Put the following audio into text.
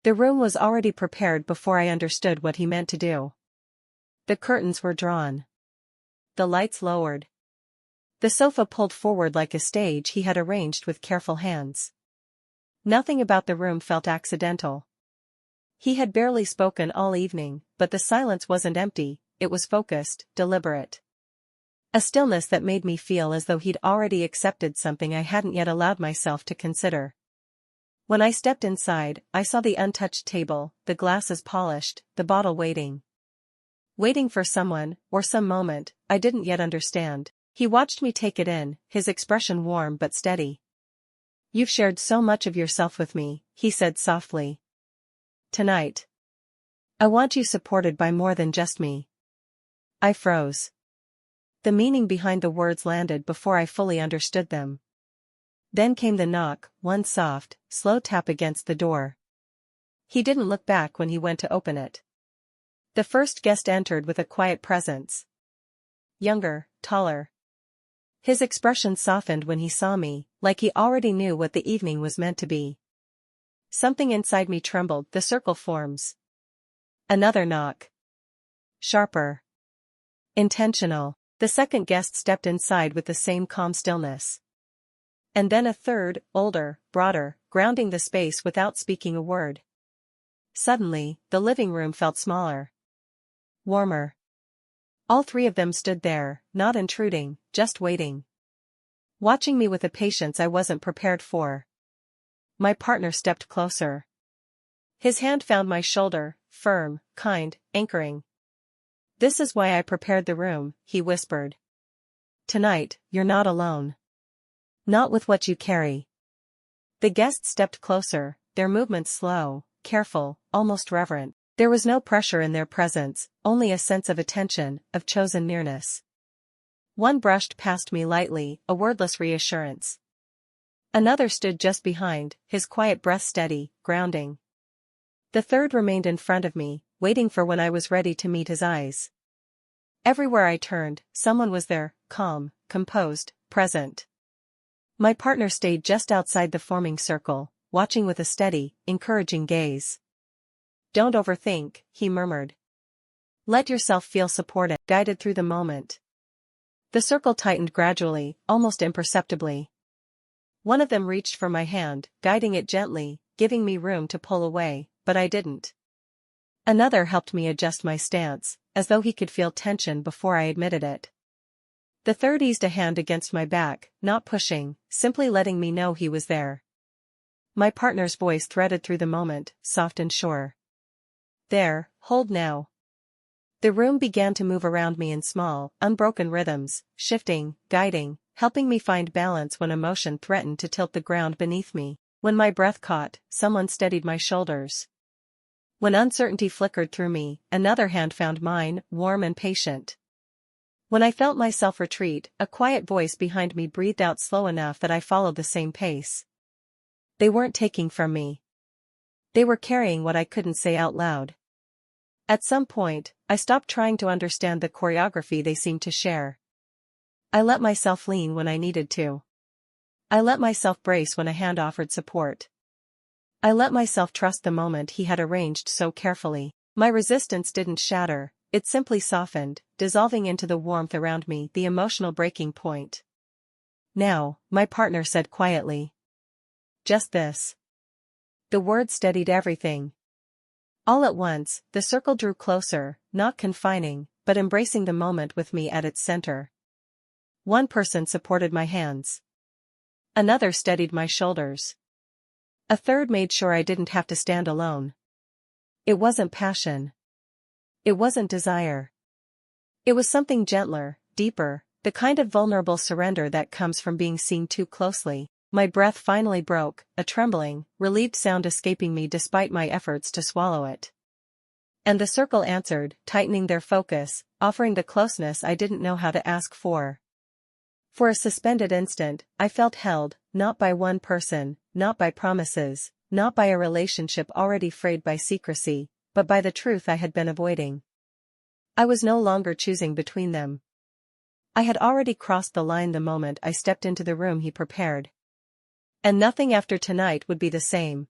The room was already prepared before I understood what he meant to do. The curtains were drawn. The lights lowered. The sofa pulled forward like a stage he had arranged with careful hands. Nothing about the room felt accidental. He had barely spoken all evening, but the silence wasn't empty, it was focused, deliberate. A stillness that made me feel as though he'd already accepted something I hadn't yet allowed myself to consider. When I stepped inside, I saw the untouched table, the glasses polished, the bottle waiting. Waiting for someone, or some moment, I didn't yet understand. He watched me take it in, his expression warm but steady. "You've shared so much of yourself with me," he said softly. "Tonight. I want you supported by more than just me." I froze. The meaning behind the words landed before I fully understood them. Then came the knock, one soft, slow tap against the door. He didn't look back when he went to open it. The first guest entered with a quiet presence. Younger, taller. His expression softened when he saw me, like he already knew what the evening was meant to be. Something inside me trembled, the circle forms. Another knock. Sharper. Intentional. The second guest stepped inside with the same calm stillness. And then a third, older, broader, grounding the space without speaking a word. Suddenly, the living room felt smaller. Warmer. All three of them stood there, not intruding, just waiting. Watching me with a patience I wasn't prepared for. My partner stepped closer. His hand found my shoulder, firm, kind, anchoring. "This is why I prepared the room," he whispered. "Tonight, you're not alone. Not with what you carry." The guests stepped closer, their movements slow, careful, almost reverent. There was no pressure in their presence, only a sense of attention, of chosen nearness. One brushed past me lightly, a wordless reassurance. Another stood just behind, his quiet breath steady, grounding. The third remained in front of me, waiting for when I was ready to meet his eyes. Everywhere I turned, someone was there, calm, composed, present. My partner stayed just outside the forming circle, watching with a steady, encouraging gaze. "Don't overthink," he murmured. "Let yourself feel supported," guided through the moment. The circle tightened gradually, almost imperceptibly. One of them reached for my hand, guiding it gently, giving me room to pull away, but I didn't. Another helped me adjust my stance, as though he could feel tension before I admitted it. The third eased a hand against my back, not pushing, simply letting me know he was there. My partner's voice threaded through the moment, soft and sure. "There, hold now." The room began to move around me in small, unbroken rhythms, shifting, guiding, helping me find balance when emotion threatened to tilt the ground beneath me. When my breath caught, someone steadied my shoulders. When uncertainty flickered through me, another hand found mine, warm and patient. When I felt myself retreat, a quiet voice behind me breathed out slow enough that I followed the same pace. They weren't taking from me. They were carrying what I couldn't say out loud. At some point, I stopped trying to understand the choreography they seemed to share. I let myself lean when I needed to. I let myself brace when a hand offered support. I let myself trust the moment he had arranged so carefully. My resistance didn't shatter, it simply softened, dissolving into the warmth around me, the emotional breaking point. "Now," my partner said quietly. "Just this." The words steadied everything. All at once, the circle drew closer, not confining, but embracing the moment with me at its center. One person supported my hands. Another steadied my shoulders. A third made sure I didn't have to stand alone. It wasn't passion. It wasn't desire. It was something gentler, deeper, the kind of vulnerable surrender that comes from being seen too closely. My breath finally broke, a trembling, relieved sound escaping me despite my efforts to swallow it. And the circle answered, tightening their focus, offering the closeness I didn't know how to ask for. For a suspended instant, I felt held, not by one person, not by promises, not by a relationship already frayed by secrecy, but by the truth I had been avoiding. I was no longer choosing between them. I had already crossed the line the moment I stepped into the room he prepared. And nothing after tonight would be the same.